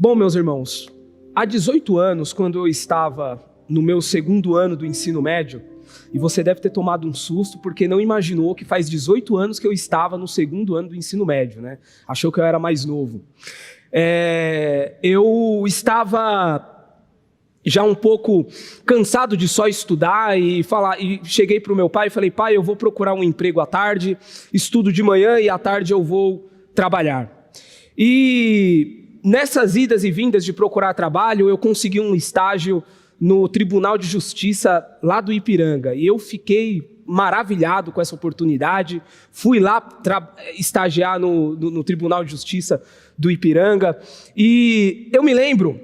Bom, meus irmãos, há 18 anos, quando eu estava no meu segundo ano do ensino médio, e você deve ter tomado um susto porque não imaginou que faz 18 anos que eu estava no segundo ano do ensino médio, né? Achou que eu era mais novo. Eu estava já um pouco cansado de só estudar e cheguei para o meu pai e falei: pai, eu vou procurar um emprego à tarde, estudo de manhã e à tarde eu vou trabalhar. E nessas idas e vindas de procurar trabalho, eu consegui um estágio no Tribunal de Justiça lá do Ipiranga, e eu fiquei maravilhado com essa oportunidade. Fui lá estagiar no Tribunal de Justiça do Ipiranga, e eu me lembro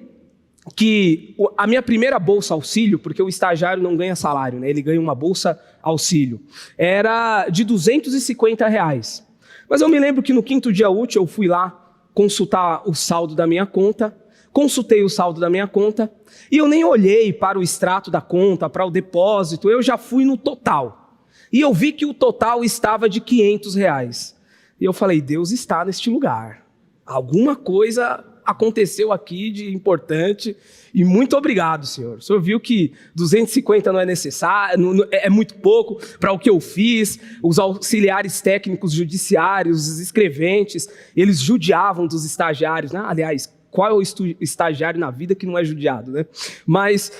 que a minha primeira bolsa auxílio, porque o estagiário não ganha salário, né? Ele ganha uma bolsa auxílio, era de R$250. Mas eu me lembro que no 5º dia útil eu fui lá consultar o saldo da minha conta, consultei o saldo da minha conta, e eu nem olhei para o extrato da conta, para o depósito, eu já fui no total. E eu vi que o total estava de R$500. E eu falei: Deus está neste lugar. Alguma coisa aconteceu aqui de importante, e muito obrigado, Senhor. O Senhor viu que 250 não é necessário, é muito pouco para o que eu fiz. Os auxiliares técnicos judiciários, os escreventes, eles judiavam dos estagiários, né? Aliás, qual é o estagiário na vida que não é judiado, né? Mas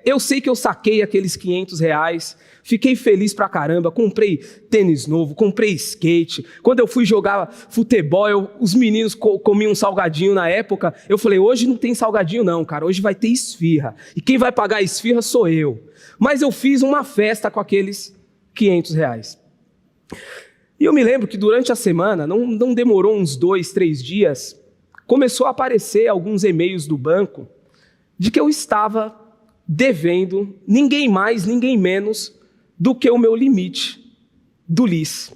eu sei que eu saquei aqueles R$500, fiquei feliz pra caramba, comprei tênis novo, comprei skate. Quando eu fui jogar futebol, os meninos comiam um salgadinho na época. Eu falei: hoje não tem salgadinho não, cara, hoje vai ter esfirra. E quem vai pagar a esfirra sou eu. Mas eu fiz uma festa com aqueles R$500. E eu me lembro que durante a semana, não demorou uns 2, 3 dias, começou a aparecer alguns e-mails do banco de que eu estava devendo ninguém mais, ninguém menos do que o meu limite do LIS.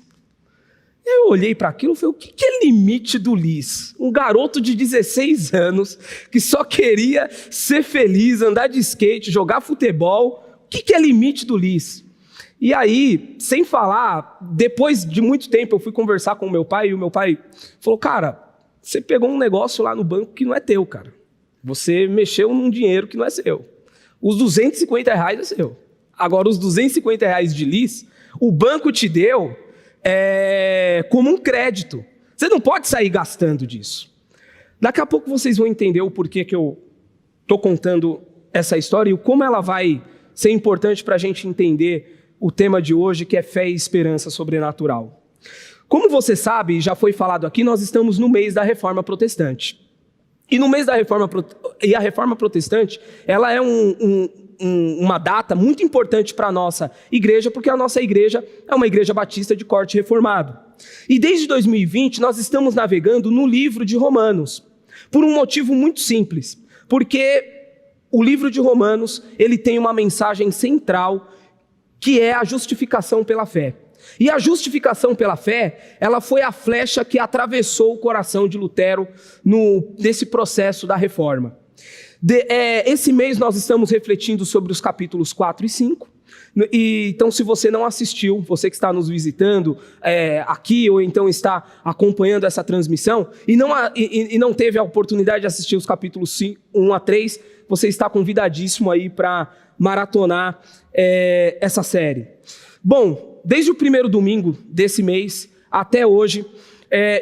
Eu olhei para aquilo e falei: o que é limite do LIS? Um garoto de 16 anos que só queria ser feliz, andar de skate, jogar futebol. O que é limite do LIS? E aí, sem falar, depois de muito tempo eu fui conversar com o meu pai, e o meu pai falou: cara, você pegou um negócio lá no banco que não é teu, cara. Você mexeu num dinheiro que não é seu. Os R$250 é seu. Agora, os R$250 de LIS, o banco te deu como um crédito. Você não pode sair gastando disso. Daqui a pouco vocês vão entender o porquê que eu estou contando essa história e como ela vai ser importante para a gente entender o tema de hoje, que é fé e esperança sobrenatural. Como você sabe, já foi falado aqui, nós estamos no mês da Reforma Protestante. E no mês da a Reforma Protestante, ela é uma data muito importante para a nossa igreja, porque a nossa igreja é uma igreja batista de corte reformado. E desde 2020, nós estamos navegando no livro de Romanos, por um motivo muito simples, porque o livro de Romanos, ele tem uma mensagem central, que é a justificação pela fé. E a justificação pela fé, ela foi a flecha que atravessou o coração de Lutero nesse processo da reforma. Esse mês nós estamos refletindo sobre os capítulos 4 e 5. Então, se você não assistiu, você que está nos visitando aqui, ou então está acompanhando essa transmissão, e não teve a oportunidade de assistir os capítulos 1 a 3, você está convidadíssimo aí para maratonar essa série. Bom, desde o primeiro domingo desse mês até hoje,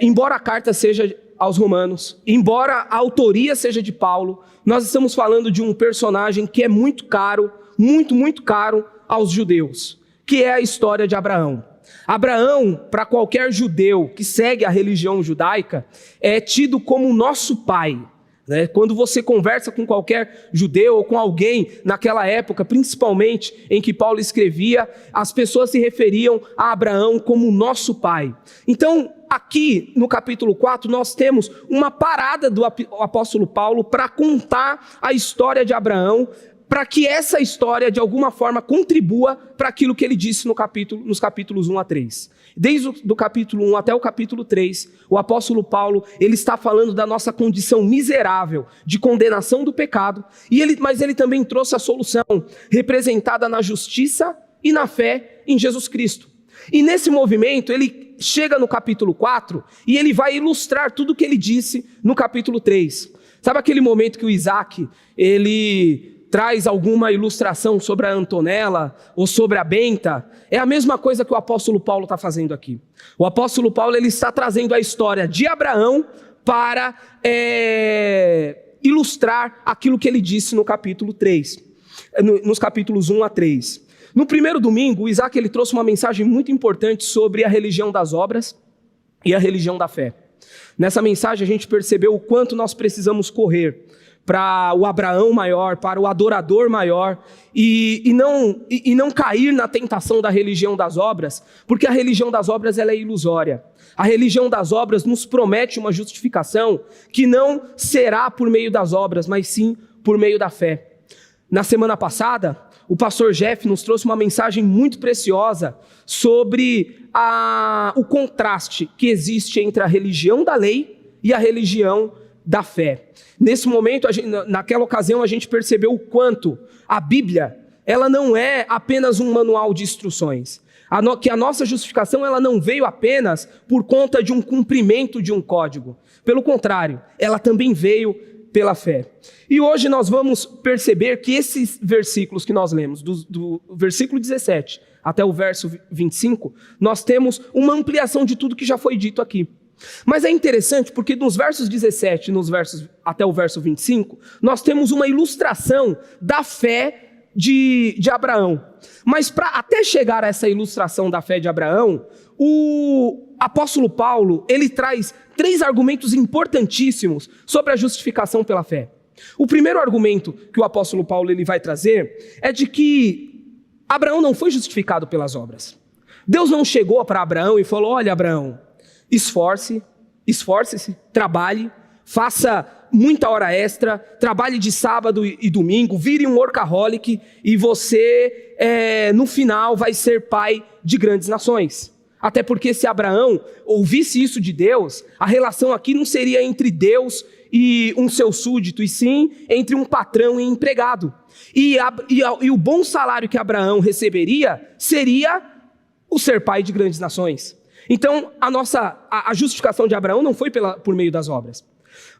embora a carta seja aos Romanos, embora a autoria seja de Paulo, nós estamos falando de um personagem que é muito caro, muito, muito caro aos judeus, que é a história de Abraão. Abraão, para qualquer judeu que segue a religião judaica, é tido como nosso pai. Quando você conversa com qualquer judeu ou com alguém naquela época, principalmente em que Paulo escrevia, as pessoas se referiam a Abraão como nosso pai. Então, aqui no capítulo 4, nós temos uma parada do apóstolo Paulo para contar a história de Abraão, para que essa história, de alguma forma, contribua para aquilo que ele disse nos capítulos 1 a 3. Desde o capítulo 1 até o capítulo 3, o apóstolo Paulo, ele está falando da nossa condição miserável, de condenação do pecado, mas ele também trouxe a solução representada na justiça e na fé em Jesus Cristo. E nesse movimento, ele chega no capítulo 4 e ele vai ilustrar tudo o que ele disse no capítulo 3. Sabe aquele momento que o Isaac, ele traz alguma ilustração sobre a Antonella ou sobre a Benta? É a mesma coisa que o apóstolo Paulo está fazendo aqui. O apóstolo Paulo, ele está trazendo a história de Abraão para ilustrar aquilo que ele disse no capítulo 3, nos capítulos 1 a 3. No primeiro domingo, o Isaac ele trouxe uma mensagem muito importante sobre a religião das obras e a religião da fé. Nessa mensagem a gente percebeu o quanto nós precisamos correr para o Abraão maior, para o adorador maior, e não cair na tentação da religião das obras, porque a religião das obras ela é ilusória. A religião das obras nos promete uma justificação que não será por meio das obras, mas sim por meio da fé. Na semana passada, o pastor Jeff nos trouxe uma mensagem muito preciosa sobre o contraste que existe entre a religião da lei e a religião da fé. Nesse momento, naquela ocasião, a gente percebeu o quanto a Bíblia, ela não é apenas um manual de instruções. Que a nossa justificação ela não veio apenas por conta de um cumprimento de um código. Pelo contrário, ela também veio pela fé. E hoje nós vamos perceber que esses versículos que nós lemos, do versículo 17 até o verso 25, nós temos uma ampliação de tudo que já foi dito aqui. Mas é interessante porque nos versos 17 até o verso 25, nós temos uma ilustração da fé de Abraão. Mas até chegar a essa ilustração da fé de Abraão, o apóstolo Paulo, ele traz 3 argumentos importantíssimos sobre a justificação pela fé. O primeiro argumento que o apóstolo Paulo ele vai trazer é de que Abraão não foi justificado pelas obras. Deus não chegou para Abraão e falou: olha, Abraão, esforce-se, trabalhe, faça muita hora extra, trabalhe de sábado e domingo, vire um workaholic e você, no final, vai ser pai de grandes nações. Até porque se Abraão ouvisse isso de Deus, a relação aqui não seria entre Deus e um seu súdito, e sim entre um patrão e empregado. E o bom salário que Abraão receberia seria o ser pai de grandes nações. Então, a justificação de Abraão não foi por meio das obras.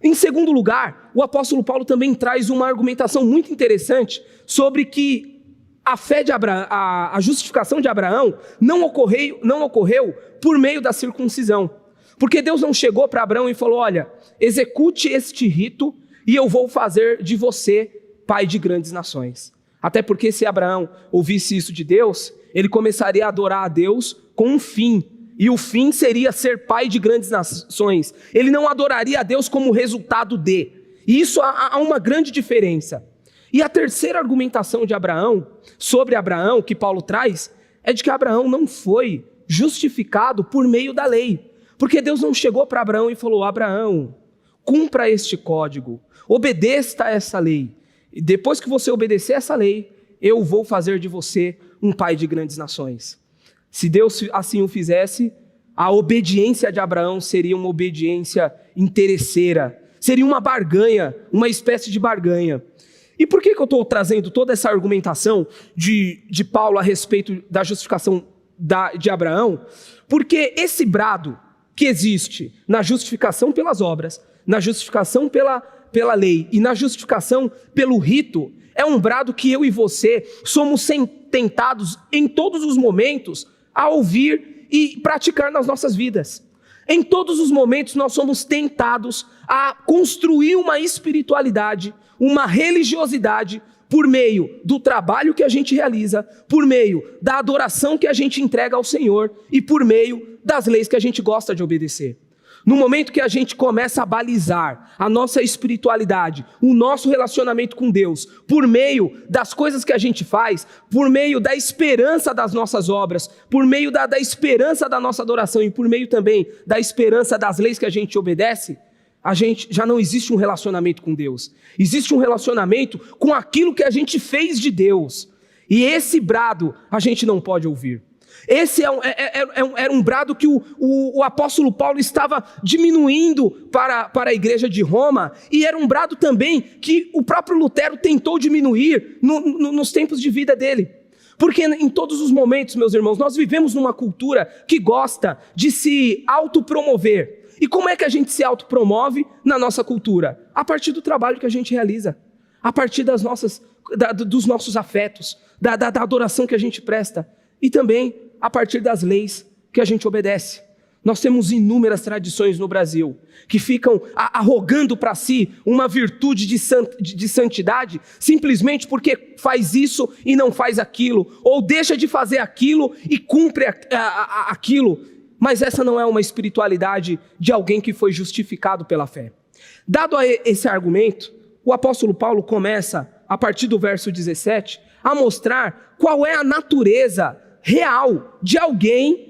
Em segundo lugar, o apóstolo Paulo também traz uma argumentação muito interessante sobre que a fé de Abraão, a justificação de Abraão não ocorreu por meio da circuncisão. Porque Deus não chegou para Abraão e falou: olha, execute este rito e eu vou fazer de você pai de grandes nações. Até porque se Abraão ouvisse isso de Deus, ele começaria a adorar a Deus com um fim. E o fim seria ser pai de grandes nações. Ele não adoraria a Deus como resultado de. E isso há uma grande diferença. E a terceira argumentação de Abraão, sobre Abraão, que Paulo traz, é de que Abraão não foi justificado por meio da lei. Porque Deus não chegou para Abraão e falou: Abraão, cumpra este código, obedeça a essa lei. E depois que você obedecer essa lei, eu vou fazer de você um pai de grandes nações. Se Deus assim o fizesse, a obediência de Abraão seria uma obediência interesseira, seria uma barganha, uma espécie de barganha. E por que eu estou trazendo toda essa argumentação de Paulo a respeito da justificação de Abraão? Porque esse brado que existe na justificação pelas obras, na justificação pela lei e na justificação pelo rito, é um brado que eu e você somos tentados em todos os momentos a ouvir e praticar nas nossas vidas. Em todos os momentos nós somos tentados a construir uma espiritualidade, uma religiosidade por meio do trabalho que a gente realiza, por meio da adoração que a gente entrega ao Senhor e por meio das leis que a gente gosta de obedecer. No momento que a gente começa a balizar a nossa espiritualidade, o nosso relacionamento com Deus, por meio das coisas que a gente faz, por meio da esperança das nossas obras, por meio da esperança da nossa adoração e por meio também da esperança das leis que a gente obedece, a gente já não existe um relacionamento com Deus. Existe um relacionamento com aquilo que a gente fez de Deus. E esse brado a gente não pode ouvir. Esse era um brado que o apóstolo Paulo estava diminuindo para a igreja de Roma, e era um brado também que o próprio Lutero tentou diminuir nos tempos de vida dele. Porque em todos os momentos, meus irmãos, nós vivemos numa cultura que gosta de se autopromover. E como é que a gente se autopromove na nossa cultura? A partir do trabalho que a gente realiza, a partir dos nossos afetos, da adoração que a gente presta, e também a partir das leis que a gente obedece. Nós temos inúmeras tradições no Brasil que ficam arrogando para si uma virtude de santidade simplesmente porque faz isso e não faz aquilo, ou deixa de fazer aquilo e cumpre aquilo. Mas essa não é uma espiritualidade de alguém que foi justificado pela fé. Dado esse argumento, o apóstolo Paulo começa, a partir do verso 17, a mostrar qual é a natureza real de alguém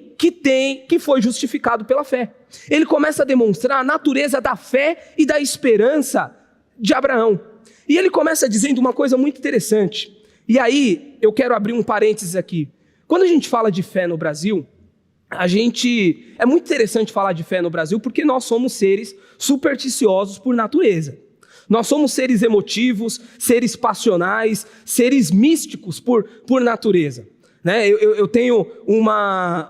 que foi justificado pela fé. Ele começa a demonstrar a natureza da fé e da esperança de Abraão. E ele começa dizendo uma coisa muito interessante. E aí, eu quero abrir um parênteses aqui. Quando a gente fala de fé no Brasil, é muito interessante falar de fé no Brasil porque nós somos seres supersticiosos por natureza. Nós somos seres emotivos, seres passionais, seres místicos por natureza. Né? Eu tenho uma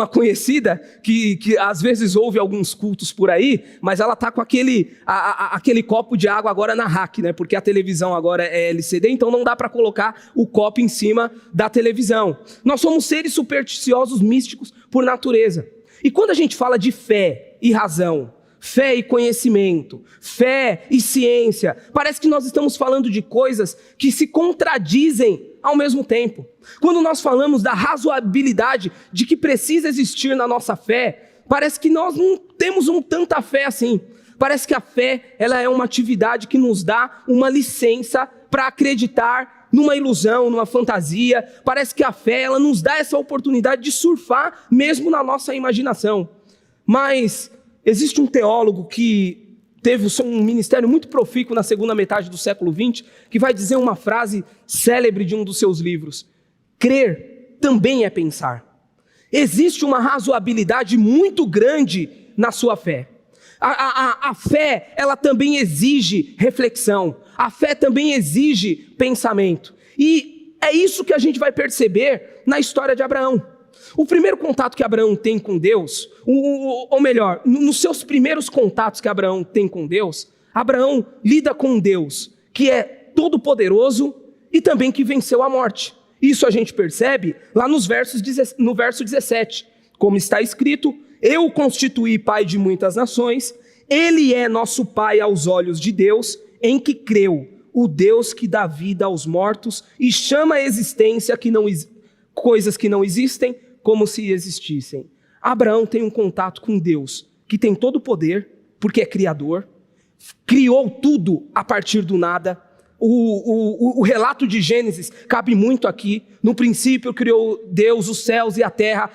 conhecida que às vezes ouve alguns cultos por aí, mas ela está com aquele copo de água agora na rack, né? Porque a televisão agora é LCD, então não dá para colocar o copo em cima da televisão. Nós somos seres supersticiosos, místicos por natureza. E quando a gente fala de fé e razão, fé e conhecimento, fé e ciência, parece que nós estamos falando de coisas que se contradizem ao mesmo tempo. Quando nós falamos da razoabilidade de que precisa existir na nossa fé, parece que nós não temos tanta fé assim. Parece que a fé, ela é uma atividade que nos dá uma licença para acreditar numa ilusão, numa fantasia. Parece que a fé, ela nos dá essa oportunidade de surfar mesmo na nossa imaginação. Mas existe um teólogo que teve um ministério muito profícuo na segunda metade do século XX, que vai dizer uma frase célebre de um dos seus livros: crer também é pensar. Existe uma razoabilidade muito grande na sua fé. A fé, ela também exige reflexão. A fé também exige pensamento. E é isso que a gente vai perceber na história de Abraão. O primeiro contato que Abraão tem com Deus, ou melhor, nos seus primeiros contatos que Abraão tem com Deus, Abraão lida com um Deus que é todo-poderoso e também que venceu a morte. Isso a gente percebe lá no verso 17, como está escrito: eu o constituí pai de muitas nações, ele é nosso pai aos olhos de Deus, em que creu, o Deus que dá vida aos mortos e chama à existência coisas que não existem, como se existissem. Abraão tem um contato com Deus, que tem todo o poder, porque é criador, criou tudo a partir do nada. O relato de Gênesis cabe muito aqui. No princípio criou Deus os céus e a terra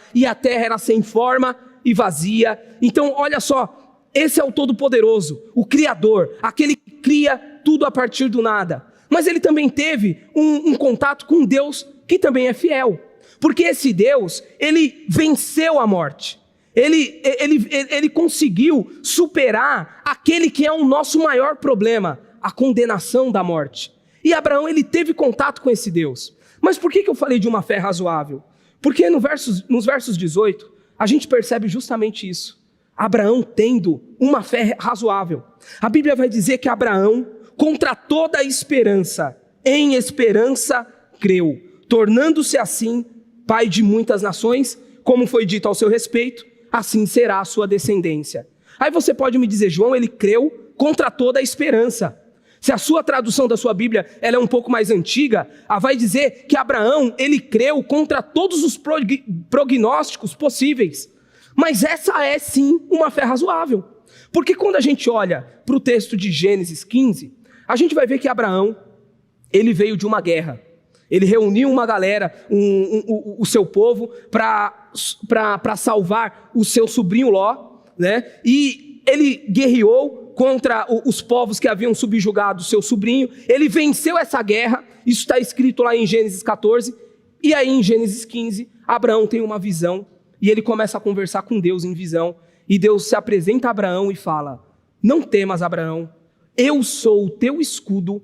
era sem forma e vazia. Então, olha só, esse é o Todo-Poderoso, o Criador, aquele que cria tudo a partir do nada. Mas ele também teve um contato com Deus que também é fiel. Porque esse Deus, ele venceu a morte. Ele conseguiu superar aquele que é o nosso maior problema, a condenação da morte. E Abraão, ele teve contato com esse Deus. Mas por que eu falei de uma fé razoável? Porque nos versos 18, a gente percebe justamente isso. Abraão tendo uma fé razoável. A Bíblia vai dizer que Abraão, contra toda a esperança, em esperança creu, tornando-se assim pai de muitas nações, como foi dito ao seu respeito, assim será a sua descendência. Aí você pode me dizer: João, ele creu contra toda a esperança. Se a sua tradução da sua Bíblia ela é um pouco mais antiga, ela vai dizer que Abraão, ele creu contra todos os prognósticos possíveis. Mas essa é sim uma fé razoável. Porque quando a gente olha para o texto de Gênesis 15, a gente vai ver que Abraão, ele veio de uma guerra. Ele reuniu uma galera, o seu povo, para salvar o seu sobrinho Ló, né? E ele guerreou contra os povos que haviam subjugado o seu sobrinho. Ele venceu essa guerra, isso está escrito lá em Gênesis 14. E aí em Gênesis 15, Abraão tem uma visão, e ele começa a conversar com Deus em visão. E Deus se apresenta a Abraão e fala: não temas, Abraão, eu sou o teu escudo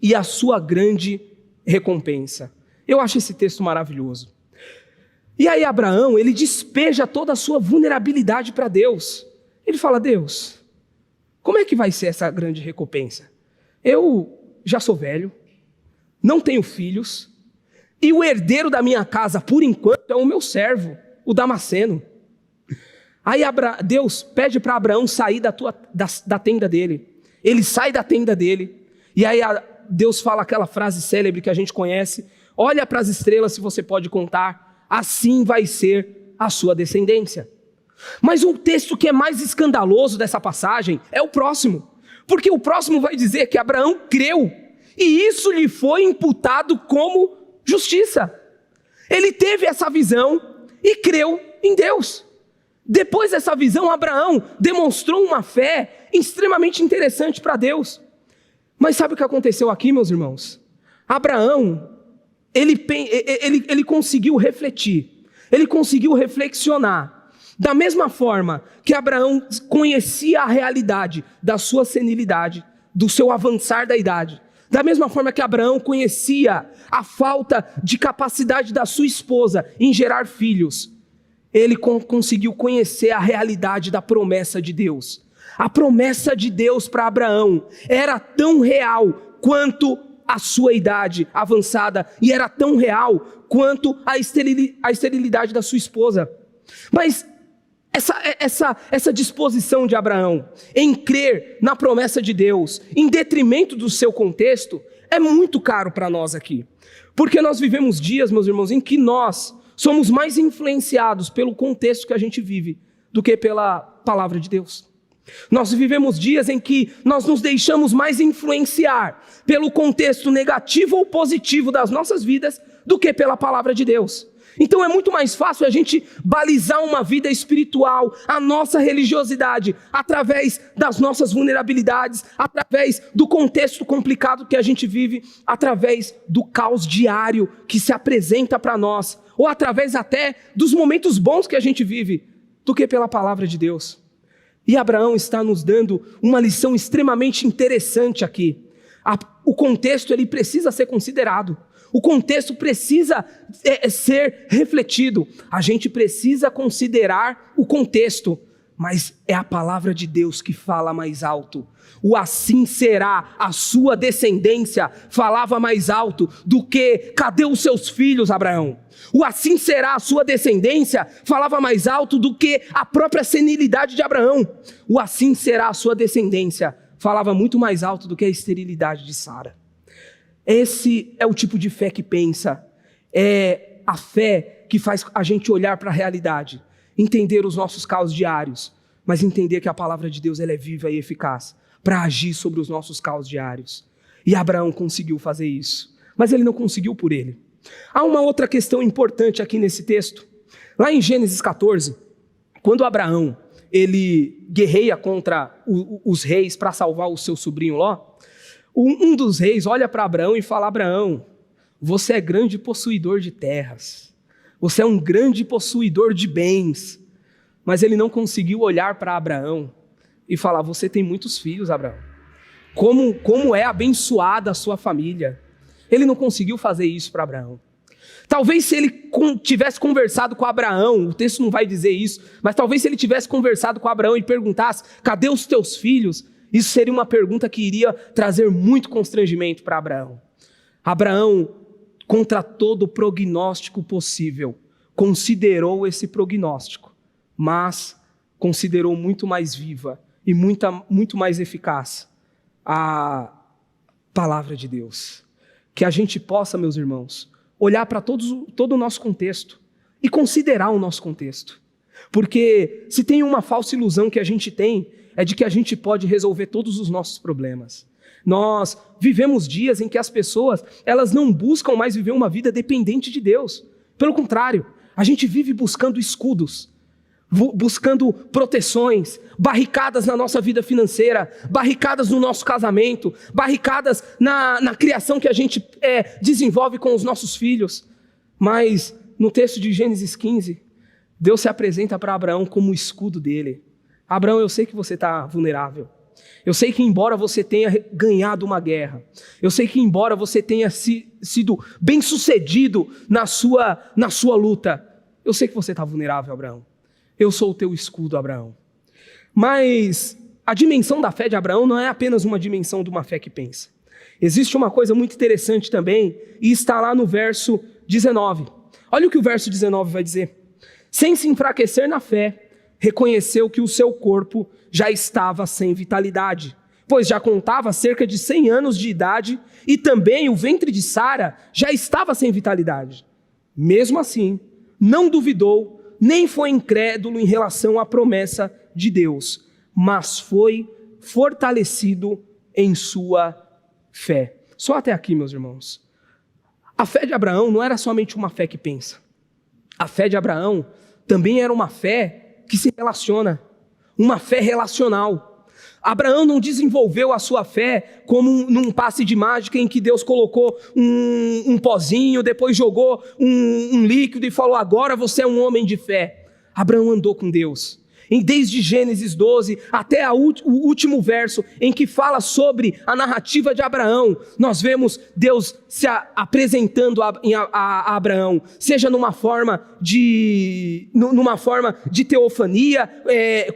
e a sua grande recompensa. Eu acho esse texto maravilhoso. E aí Abraão, ele despeja toda a sua vulnerabilidade para Deus. Ele fala: Deus, como é que vai ser essa grande recompensa? Eu já sou velho, não tenho filhos, e o herdeiro da minha casa, por enquanto, é o meu servo, o Damasceno. Aí Deus pede para Abraão sair da tenda dele. Ele sai da tenda dele, e aí Deus fala aquela frase célebre que a gente conhece: olha para as estrelas se você pode contar, assim vai ser a sua descendência. Mas o texto que é mais escandaloso dessa passagem é o próximo, porque o próximo vai dizer que Abraão creu, e isso lhe foi imputado como justiça. Ele teve essa visão e creu em Deus. Depois dessa visão, Abraão demonstrou uma fé extremamente interessante para Deus. Mas sabe o que aconteceu aqui, meus irmãos? Abraão, ele conseguiu refletir, ele conseguiu reflexionar. Da mesma forma que Abraão conhecia a realidade da sua senilidade, do seu avançar da idade, da mesma forma que Abraão conhecia a falta de capacidade da sua esposa em gerar filhos, ele conseguiu conhecer a realidade da promessa de Deus. A promessa de Deus para Abraão era tão real quanto a sua idade avançada, e era tão real quanto a esterilidade da sua esposa. Mas essa disposição de Abraão em crer na promessa de Deus, em detrimento do seu contexto, é muito caro para nós aqui. Porque nós vivemos dias, meus irmãos, em que nós somos mais influenciados pelo contexto que a gente vive do que pela palavra de Deus. Nós vivemos dias em que nós nos deixamos mais influenciar pelo contexto negativo ou positivo das nossas vidas do que pela palavra de Deus. Então é muito mais fácil a gente balizar uma vida espiritual, a nossa religiosidade, através das nossas vulnerabilidades, através do contexto complicado que a gente vive, através do caos diário que se apresenta para nós, ou através até dos momentos bons que a gente vive, do que pela palavra de Deus. E Abraão está nos dando uma lição extremamente interessante aqui. O contexto, ele precisa ser considerado. O contexto precisa ser refletido. A gente precisa considerar o contexto, mas é a palavra de Deus que fala mais alto. O assim será a sua descendência falava mais alto do que cadê os seus filhos, Abraão? O assim será a sua descendência falava mais alto do que a própria senilidade de Abraão. O assim será a sua descendência falava muito mais alto do que a esterilidade de Sara. Esse é o tipo de fé que pensa, é a fé que faz a gente olhar para a realidade, entender os nossos caos diários, mas entender que a palavra de Deus ela é viva e eficaz para agir sobre os nossos caos diários. E Abraão conseguiu fazer isso, mas ele não conseguiu por ele. Há uma outra questão importante aqui nesse texto. Lá em Gênesis 14, quando Abraão ele guerreia contra os reis para salvar o seu sobrinho Ló, um dos reis olha para Abraão e fala: Abraão, você é grande possuidor de terras, você é um grande possuidor de bens. Mas ele não conseguiu olhar para Abraão e falar: você tem muitos filhos, Abraão. Como é abençoada a sua família. Ele não conseguiu fazer isso para Abraão. Talvez se ele tivesse conversado com Abraão, o texto não vai dizer isso, mas talvez se ele tivesse conversado com Abraão e perguntasse: cadê os teus filhos? Isso seria uma pergunta que iria trazer muito constrangimento para Abraão. Abraão, contra todo prognóstico possível, considerou esse prognóstico, mas considerou muito mais viva e muito mais eficaz a palavra de Deus. Que a gente possa, meus irmãos, olhar para todo o nosso contexto e considerar o nosso contexto. Porque se tem uma falsa ilusão que a gente tem, é de que a gente pode resolver todos os nossos problemas. Nós vivemos dias em que as pessoas, elas não buscam mais viver uma vida dependente de Deus. Pelo contrário, a gente vive buscando escudos, buscando proteções, barricadas na nossa vida financeira, barricadas no nosso casamento, barricadas na criação que a gente desenvolve com os nossos filhos. Mas no texto de Gênesis 15, Deus se apresenta para Abraão como o escudo dele. Abraão, eu sei que você está vulnerável. Eu sei que embora você tenha ganhado uma guerra, eu sei que embora você tenha sido bem-sucedido na sua luta, eu sei que você está vulnerável, Abraão. Eu sou o teu escudo, Abraão. Mas a dimensão da fé de Abraão não é apenas uma dimensão de uma fé que pensa. Existe uma coisa muito interessante também, e está lá no verso 19. Olha o que o verso 19 vai dizer. Sem se enfraquecer na fé, reconheceu que o seu corpo já estava sem vitalidade, pois já contava cerca de 100 anos de idade, e também o ventre de Sara já estava sem vitalidade. Mesmo assim, não duvidou, nem foi incrédulo em relação à promessa de Deus, mas foi fortalecido em sua fé. Só até aqui, meus irmãos. A fé de Abraão não era somente uma fé que pensa. A fé de Abraão também era uma fé que se relaciona, uma fé relacional. Abraão não desenvolveu a sua fé como num passe de mágica em que Deus colocou um pozinho, depois jogou um líquido e falou: agora você é um homem de fé. Abraão andou com Deus. Desde Gênesis 12 até o último verso em que fala sobre a narrativa de Abraão, nós vemos Deus se apresentando a Abraão, seja numa forma de teofania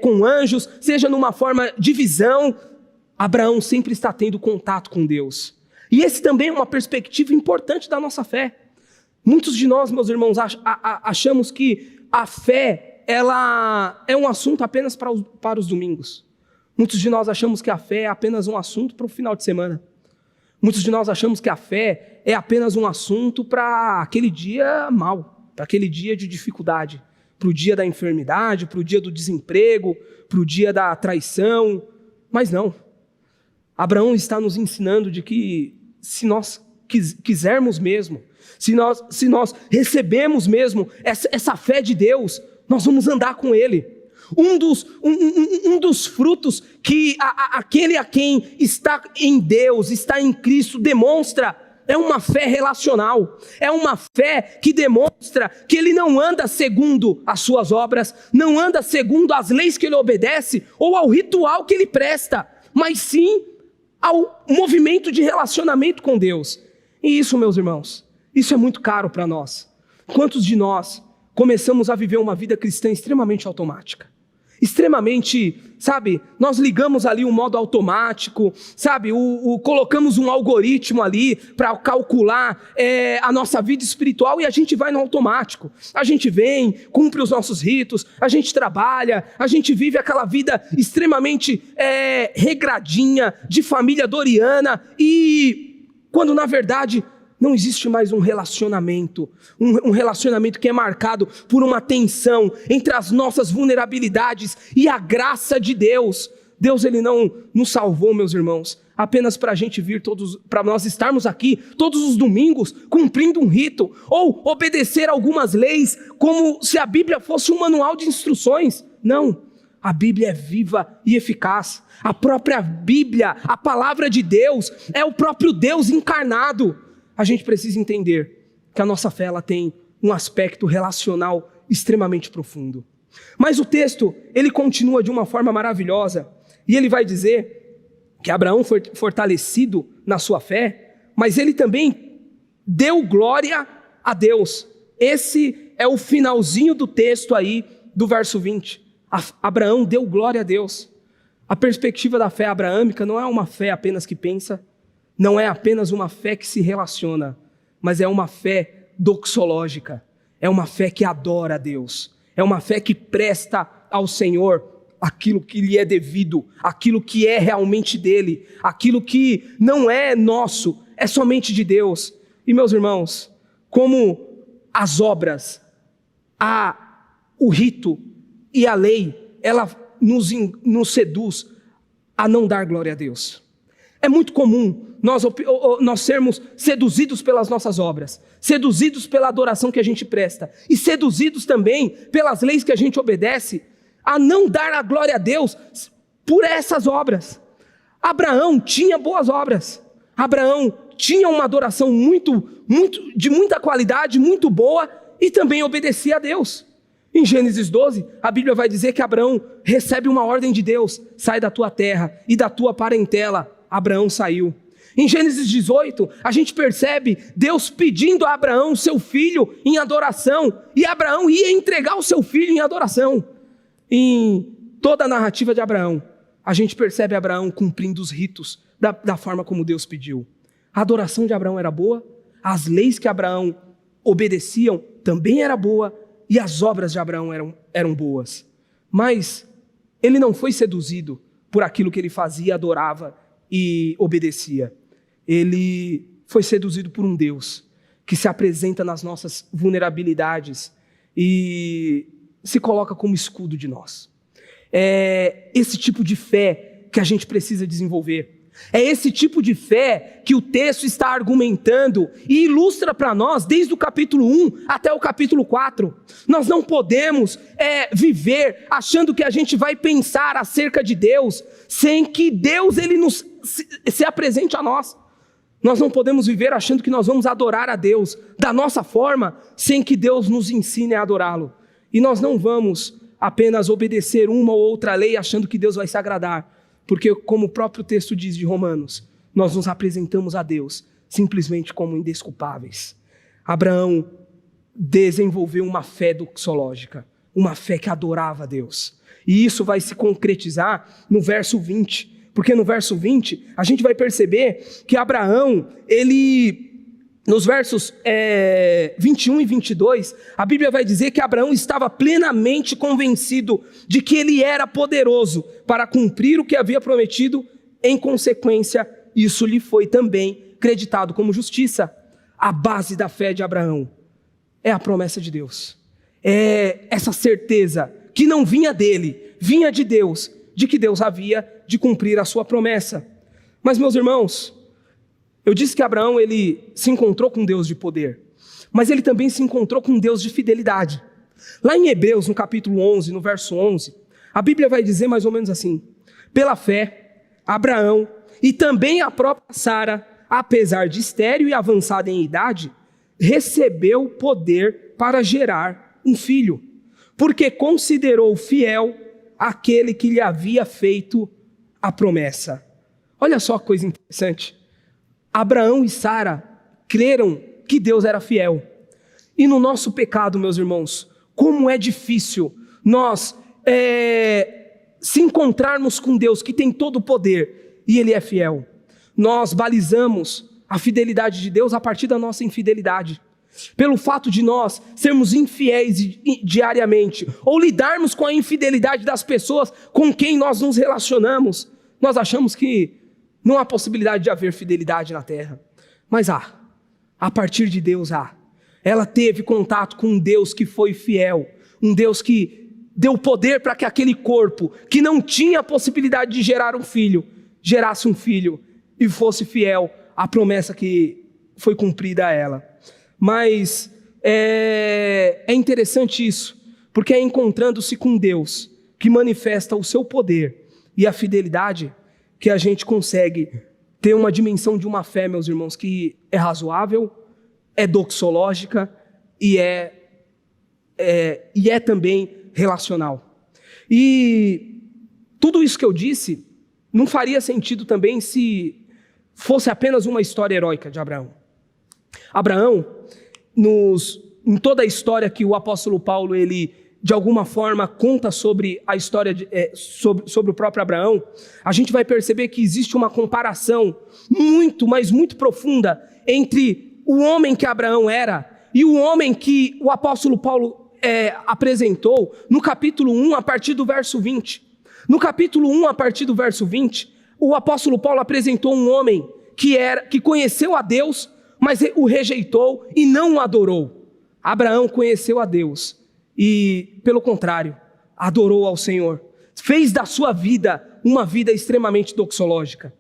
com anjos, seja numa forma de visão. Abraão sempre está tendo contato com Deus. E esse também é uma perspectiva importante da nossa fé. Muitos de nós, meus irmãos, achamos que a fé ela é um assunto apenas para os domingos. Muitos de nós achamos que a fé é apenas um assunto para o final de semana. Muitos de nós achamos que a fé é apenas um assunto para aquele dia mau, para aquele dia de dificuldade, para o dia da enfermidade, para o dia do desemprego, para o dia da traição. Mas não. Abraão está nos ensinando de que se nós quisermos mesmo, se nós recebemos mesmo essa fé de Deus, nós vamos andar com Ele. Um dos frutos que aquele a quem está em Deus, está em Cristo, demonstra, é uma fé relacional. É uma fé que demonstra que ele não anda segundo as suas obras, não anda segundo as leis que ele obedece, ou ao ritual que ele presta, mas sim ao movimento de relacionamento com Deus. E isso, meus irmãos, isso é muito caro para nós. Quantos de nós começamos a viver uma vida cristã extremamente automática? Extremamente, sabe, nós ligamos ali um modo automático, sabe, colocamos um algoritmo ali para calcular a nossa vida espiritual e a gente vai no automático. A gente vem, cumpre os nossos ritos, a gente trabalha, a gente vive aquela vida extremamente regradinha, de família doriana, e quando na verdade não existe mais um relacionamento que é marcado por uma tensão entre as nossas vulnerabilidades e a graça de Deus. Deus, Ele não nos salvou, meus irmãos, apenas para a gente vir para nós estarmos aqui todos os domingos cumprindo um rito, ou obedecer algumas leis, como se a Bíblia fosse um manual de instruções. Não, a Bíblia é viva e eficaz. A própria Bíblia, a palavra de Deus, é o próprio Deus encarnado. A gente precisa entender que a nossa fé ela tem um aspecto relacional extremamente profundo. Mas o texto, ele continua de uma forma maravilhosa, e ele vai dizer que Abraão foi fortalecido na sua fé, mas ele também deu glória a Deus. Esse é o finalzinho do texto aí, do verso 20. Abraão deu glória a Deus. A perspectiva da fé abraâmica não é uma fé apenas que pensa, não é apenas uma fé que se relaciona, mas é uma fé doxológica, é uma fé que adora a Deus, é uma fé que presta ao Senhor aquilo que lhe é devido, aquilo que é realmente dele, aquilo que não é nosso, é somente de Deus. E meus irmãos, como as obras, o rito e a lei, ela nos seduz a não dar glória a Deus. É muito comum nós sermos seduzidos pelas nossas obras, seduzidos pela adoração que a gente presta, e seduzidos também pelas leis que a gente obedece, a não dar a glória a Deus por essas obras. Abraão tinha boas obras, Abraão tinha uma adoração de muita qualidade, muito boa, e também obedecia a Deus. Em Gênesis 12, a Bíblia vai dizer que Abraão recebe uma ordem de Deus: sai da tua terra e da tua parentela. Abraão saiu. Em Gênesis 18, a gente percebe Deus pedindo a Abraão seu filho em adoração, e Abraão ia entregar o seu filho em adoração. Em toda a narrativa de Abraão, a gente percebe Abraão cumprindo os ritos da forma como Deus pediu. A adoração de Abraão era boa, as leis que Abraão obedeciam também era boa, e as obras de Abraão eram boas. Mas ele não foi seduzido por aquilo que ele fazia, adorava e obedecia. Ele foi seduzido por um Deus que se apresenta nas nossas vulnerabilidades e se coloca como escudo de nós. É esse tipo de fé que a gente precisa desenvolver. É esse tipo de fé que o texto está argumentando e ilustra para nós desde o capítulo 1 até o capítulo 4. Nós não podemos viver achando que a gente vai pensar acerca de Deus sem que Deus ele se apresente a nós. Nós não podemos viver achando que nós vamos adorar a Deus da nossa forma sem que Deus nos ensine a adorá-lo. E nós não vamos apenas obedecer uma ou outra lei achando que Deus vai se agradar. Porque, como o próprio texto diz de Romanos, nós nos apresentamos a Deus simplesmente como indesculpáveis. Abraão desenvolveu uma fé doxológica, uma fé que adorava a Deus. E isso vai se concretizar no verso 20. Porque no verso 20, a gente vai perceber que Abraão, nos versos 21 e 22, a Bíblia vai dizer que Abraão estava plenamente convencido de que ele era poderoso para cumprir o que havia prometido. Em consequência, isso lhe foi também creditado como justiça. A base da fé de Abraão é a promessa de Deus. É essa certeza que não vinha dele, vinha de Deus, de que Deus havia de cumprir a sua promessa. Mas, meus irmãos, eu disse que Abraão ele se encontrou com Deus de poder, mas ele também se encontrou com Deus de fidelidade. Lá em Hebreus, no capítulo 11, no verso 11, a Bíblia vai dizer mais ou menos assim: pela fé, Abraão e também a própria Sara, apesar de estéril e avançada em idade, recebeu poder para gerar um filho, porque considerou fiel aquele que lhe havia feito a promessa. Olha só que coisa interessante. Abraão e Sara creram que Deus era fiel. E no nosso pecado, meus irmãos, como é difícil nós se encontrarmos com Deus que tem todo o poder e Ele é fiel. Nós balizamos a fidelidade de Deus a partir da nossa infidelidade. Pelo fato de nós sermos infiéis diariamente, ou lidarmos com a infidelidade das pessoas com quem nós nos relacionamos, nós achamos que não há possibilidade de haver fidelidade na terra. Mas a partir de Deus há. Ela teve contato com um Deus que foi fiel, um Deus que deu poder para que aquele corpo, que não tinha a possibilidade de gerar um filho, gerasse um filho e fosse fiel à promessa que foi cumprida a ela. Mas é interessante isso, porque é encontrando-se com Deus que manifesta o seu poder e a fidelidade que a gente consegue ter uma dimensão de uma fé, meus irmãos, que é razoável, é doxológica e é também relacional. E tudo isso que eu disse não faria sentido também se fosse apenas uma história heróica de Abraão. Abraão, em toda a história que o apóstolo Paulo, ele de alguma forma conta sobre a história, sobre o próprio Abraão, a gente vai perceber que existe uma comparação muito, mas muito profunda entre o homem que Abraão era e o homem que o apóstolo Paulo apresentou no capítulo 1, a partir do verso 20. No capítulo 1, a partir do verso 20, o apóstolo Paulo apresentou um homem que conheceu a Deus, mas o rejeitou e não o adorou. Abraão conheceu a Deus e, pelo contrário, adorou ao Senhor. Fez da sua vida uma vida extremamente doxológica.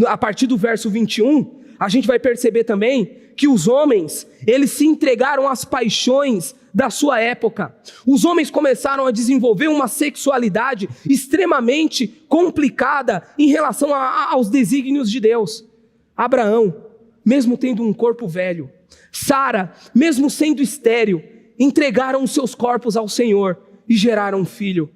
A partir do verso 21, a gente vai perceber também que os homens, eles se entregaram às paixões da sua época. Os homens começaram a desenvolver uma sexualidade extremamente complicada em relação aos desígnios de Deus. Abraão, mesmo tendo um corpo velho, Sara, mesmo sendo estéril, entregaram os seus corpos ao Senhor e geraram um filho.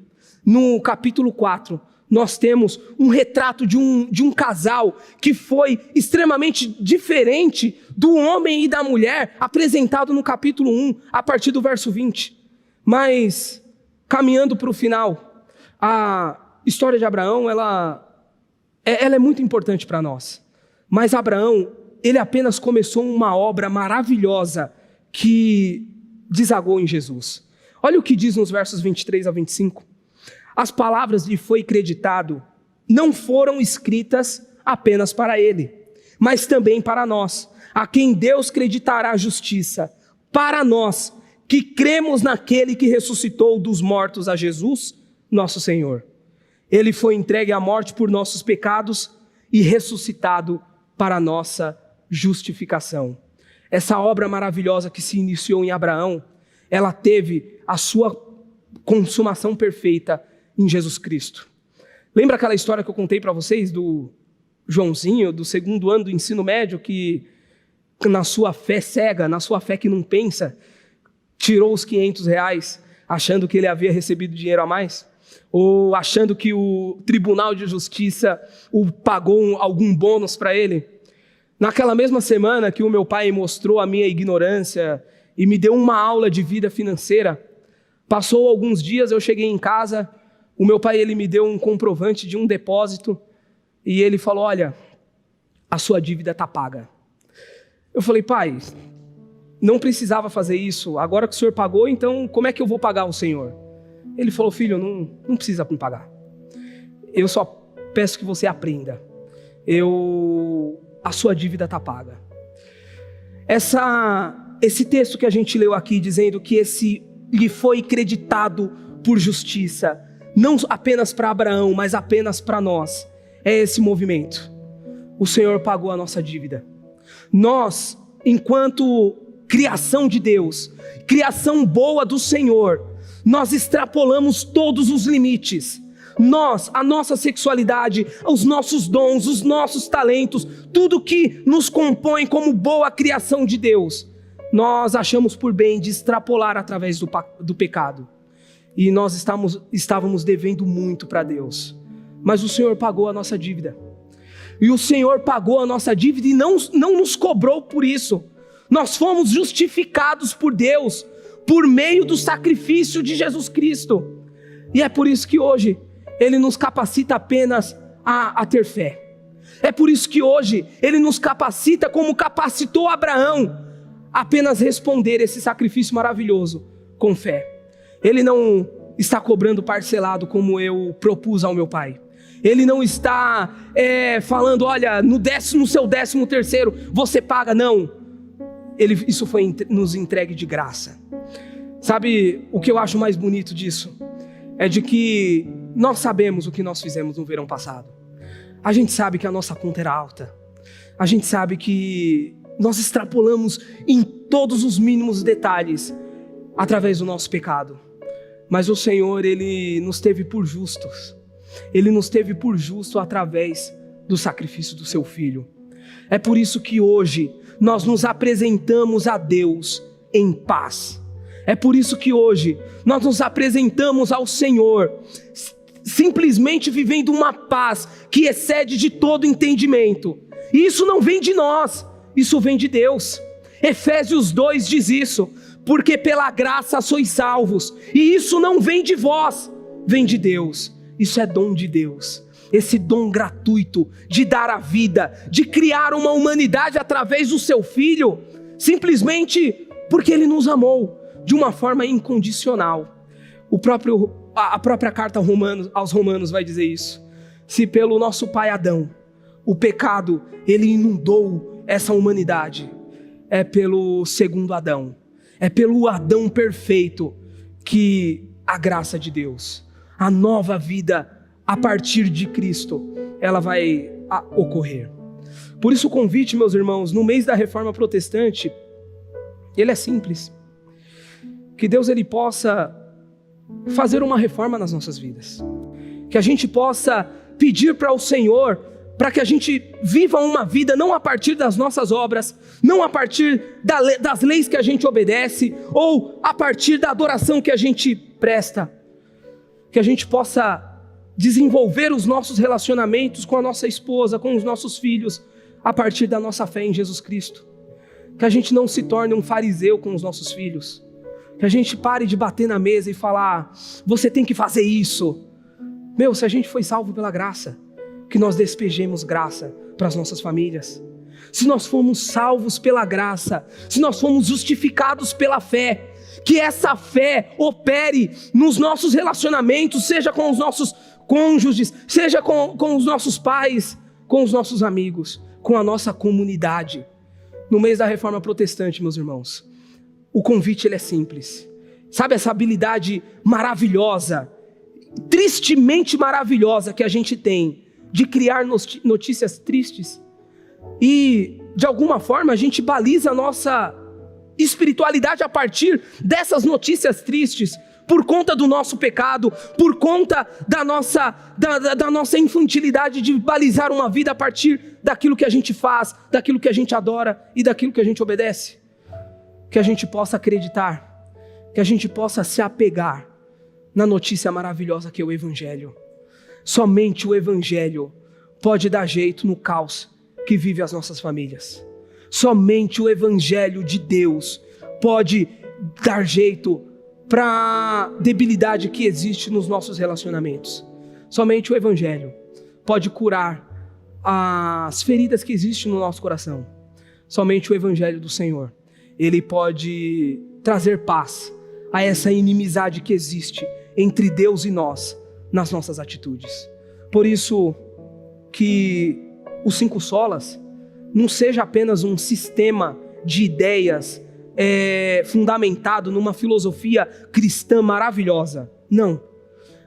No capítulo 4, nós temos um retrato de um casal que foi extremamente diferente do homem e da mulher apresentado no capítulo 1, a partir do verso 20. Mas, caminhando para o final, a história de Abraão, ela é muito importante para nós. Mas Abraão, ele apenas começou uma obra maravilhosa que desagou em Jesus. Olha o que diz nos versos 23 a 25. As palavras lhe foi creditado, não foram escritas apenas para ele, mas também para nós, a quem Deus creditará a justiça, para nós que cremos naquele que ressuscitou dos mortos a Jesus, nosso Senhor. Ele foi entregue à morte por nossos pecados e ressuscitado para a nossa justificação. Essa obra maravilhosa que se iniciou em Abraão, ela teve a sua consumação perfeita em Jesus Cristo. Lembra aquela história que eu contei para vocês do Joãozinho, do 2º ano do ensino médio, que na sua fé cega, na sua fé que não pensa, tirou os R$500 achando que ele havia recebido dinheiro a mais? Ou achando que o Tribunal de Justiça o pagou algum bônus para ele? Naquela mesma semana que o meu pai mostrou a minha ignorância e me deu uma aula de vida financeira, passou alguns dias, eu cheguei em casa, o meu pai ele me deu um comprovante de um depósito e ele falou, olha, a sua dívida está paga. Eu falei, pai, não precisava fazer isso, agora que o senhor pagou, então como é que eu vou pagar o senhor? Ele falou, filho, não precisa me pagar, eu só peço que você aprenda, a sua dívida está paga. Esse texto que a gente leu aqui dizendo que lhe foi creditado por justiça, não apenas para Abraão, mas apenas para nós, é esse movimento. O Senhor pagou a nossa dívida. Nós, enquanto criação de Deus, criação boa do Senhor, nós extrapolamos todos os limites. Nós, a nossa sexualidade, os nossos dons, os nossos talentos, tudo que nos compõe como boa criação de Deus, nós achamos por bem de extrapolar através do pecado. E nós estávamos devendo muito para Deus. Mas o Senhor pagou a nossa dívida. E o Senhor pagou a nossa dívida e não nos cobrou por isso. Nós fomos justificados por Deus, por meio do sacrifício de Jesus Cristo. E é por isso que hoje Ele nos capacita apenas a ter fé. É por isso que hoje Ele nos capacita como capacitou Abraão, apenas responder esse sacrifício maravilhoso com fé. Ele não está cobrando parcelado como eu propus ao meu pai. Ele não está falando, olha, no seu 13º você paga, não. Isso foi nos entregue de graça. Sabe o que eu acho mais bonito disso? É de que nós sabemos o que nós fizemos no verão passado. A gente sabe que a nossa conta era alta. A gente sabe que nós extrapolamos em todos os mínimos detalhes através do nosso pecado. Mas o Senhor, Ele nos teve por justos. Ele nos teve por justo através do sacrifício do seu Filho. É por isso que hoje nós nos apresentamos a Deus em paz. É por isso que hoje nós nos apresentamos ao Senhor simplesmente vivendo uma paz que excede de todo entendimento. E isso não vem de nós, isso vem de Deus. Efésios 2 diz isso, porque pela graça sois salvos, e isso não vem de vós, vem de Deus. Isso é dom de Deus, esse dom gratuito de dar a vida, de criar uma humanidade através do seu Filho, simplesmente porque Ele nos amou de uma forma incondicional. A própria carta aos Romanos vai dizer isso. Se pelo nosso pai Adão, o pecado, ele inundou essa humanidade, é pelo segundo Adão, é pelo Adão perfeito que a graça de Deus, a nova vida a partir de Cristo, ela vai ocorrer. Por isso o convite, meus irmãos, no mês da Reforma Protestante, ele é simples. Que Deus ele possa fazer uma reforma nas nossas vidas. Que a gente possa pedir para o Senhor para que a gente viva uma vida não a partir das nossas obras, não a partir das leis que a gente obedece, ou a partir da adoração que a gente presta, que a gente possa desenvolver os nossos relacionamentos com a nossa esposa, com os nossos filhos, a partir da nossa fé em Jesus Cristo. Que a gente não se torne um fariseu com os nossos filhos, que a gente pare de bater na mesa e falar, você tem que fazer isso. Se a gente foi salvo pela graça, que nós despejemos graça para as nossas famílias. Se nós fomos salvos pela graça, se nós fomos justificados pela fé, que essa fé opere nos nossos relacionamentos, seja com os nossos cônjuges, seja com os nossos pais, com os nossos amigos, com a nossa comunidade. No mês da Reforma Protestante, meus irmãos, o convite ele é simples. Sabe essa habilidade maravilhosa, tristemente maravilhosa que a gente tem de criar notícias tristes? E, de alguma forma, a gente baliza a nossa espiritualidade a partir dessas notícias tristes, por conta do nosso pecado, por conta da nossa infantilidade de balizar uma vida a partir daquilo que a gente faz, daquilo que a gente adora e daquilo que a gente obedece. Que a gente possa acreditar, que a gente possa se apegar na notícia maravilhosa que é o Evangelho. Somente o Evangelho pode dar jeito no caos que vive as nossas famílias. Somente o Evangelho de Deus pode dar jeito para a debilidade que existe nos nossos relacionamentos. Somente o Evangelho pode curar as feridas que existem no nosso coração. Somente o Evangelho do Senhor, ele pode trazer paz a essa inimizade que existe entre Deus e nós nas nossas atitudes. Por isso que os 5 solas não seja apenas um sistema de ideias fundamentado numa filosofia cristã maravilhosa. Não.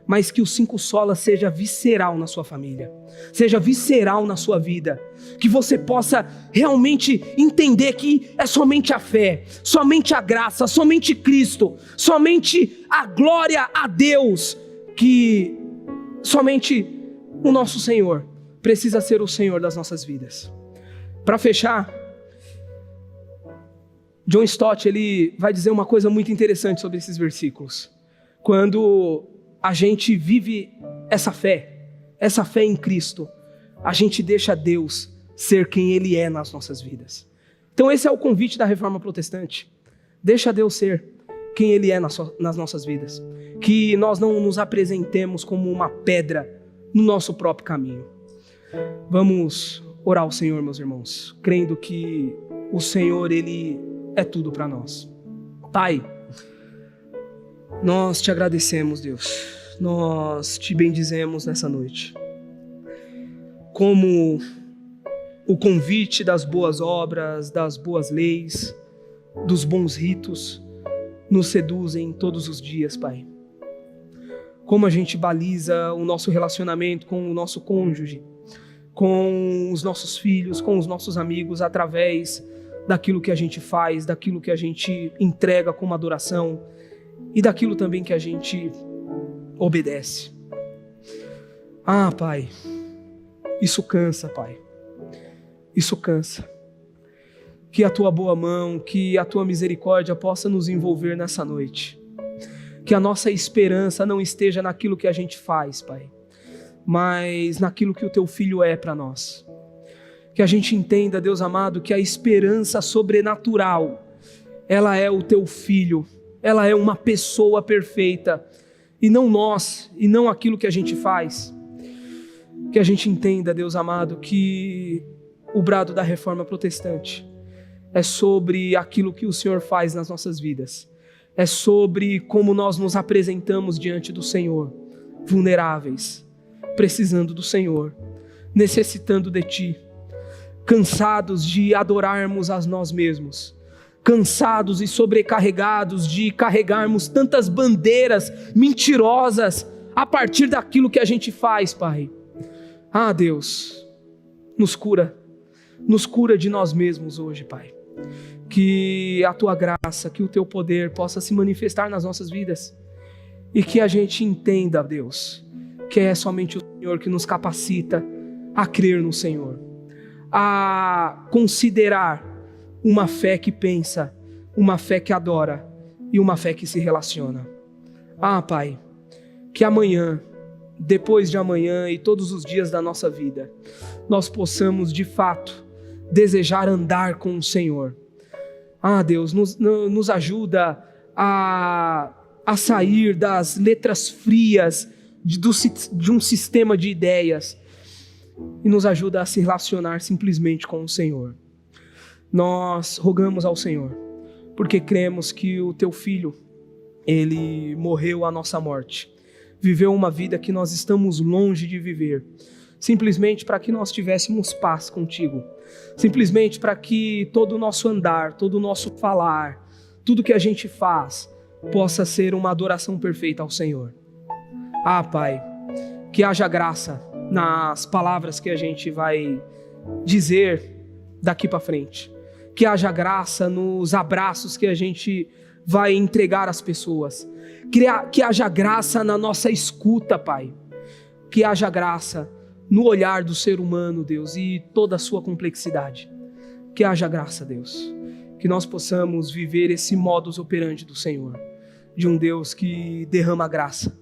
Mas que os 5 solas seja visceral na sua família, seja visceral na sua vida, que você possa realmente entender que é somente a fé, somente a graça, somente Cristo, somente a glória a Deus, que somente o nosso Senhor precisa ser o Senhor das nossas vidas. Para fechar, John Stott ele vai dizer uma coisa muito interessante sobre esses versículos. Quando a gente vive essa fé em Cristo, a gente deixa Deus ser quem Ele é nas nossas vidas. Então esse é o convite da Reforma Protestante. Deixa Deus ser quem Ele é nas nossas vidas. Que nós não nos apresentemos como uma pedra no nosso próprio caminho. Vamos orar ao Senhor, meus irmãos, crendo que o Senhor, Ele é tudo para nós. Pai, nós te agradecemos, Deus. Nós te bendizemos nessa noite. Como o convite das boas obras, das boas leis, dos bons ritos, nos seduzem todos os dias, Pai. Como a gente baliza o nosso relacionamento com o nosso cônjuge, com os nossos filhos, com os nossos amigos, através daquilo que a gente faz, daquilo que a gente entrega como adoração e daquilo também que a gente obedece. Ah, Pai, isso cansa, Pai. Isso cansa. Que a Tua boa mão, que a Tua misericórdia possa nos envolver nessa noite. Que a nossa esperança não esteja naquilo que a gente faz, Pai, mas naquilo que o Teu Filho é para nós. Que a gente entenda, Deus amado, que a esperança sobrenatural, ela é o Teu Filho, ela é uma pessoa perfeita, e não nós, e não aquilo que a gente faz. Que a gente entenda, Deus amado, que o brado da Reforma Protestante é sobre aquilo que o Senhor faz nas nossas vidas. É sobre como nós nos apresentamos diante do Senhor, vulneráveis, precisando do Senhor, necessitando de Ti, cansados de adorarmos a nós mesmos, cansados e sobrecarregados de carregarmos tantas bandeiras mentirosas a partir daquilo que a gente faz, Pai. Ah, Deus, nos cura de nós mesmos hoje, Pai. Que a Tua graça, que o Teu poder possa se manifestar nas nossas vidas e que a gente entenda, Deus, que é somente o Senhor que nos capacita a crer no Senhor, a considerar uma fé que pensa, uma fé que adora e uma fé que se relaciona. Pai, que amanhã, depois de amanhã e todos os dias da nossa vida, nós possamos de fato desejar andar com o Senhor. Deus, nos ajuda a sair das letras frias de um sistema de ideias e nos ajuda a se relacionar simplesmente com o Senhor. Nós rogamos ao Senhor, porque cremos que o Teu Filho, Ele morreu a nossa morte, viveu uma vida que nós estamos longe de viver, simplesmente para que nós tivéssemos paz contigo, simplesmente para que todo o nosso andar, todo o nosso falar, tudo que a gente faz, possa ser uma adoração perfeita ao Senhor. Pai, que haja graça nas palavras que a gente vai dizer daqui para frente, que haja graça nos abraços que a gente vai entregar às pessoas, que haja graça na nossa escuta, Pai, que haja graça no olhar do ser humano, Deus, e toda a sua complexidade. Que haja graça, Deus, que nós possamos viver esse modus operandi do Senhor, de um Deus que derrama graça.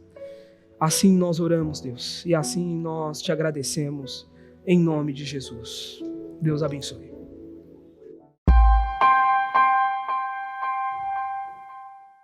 Assim nós oramos, Deus, e assim nós te agradecemos, em nome de Jesus. Deus abençoe.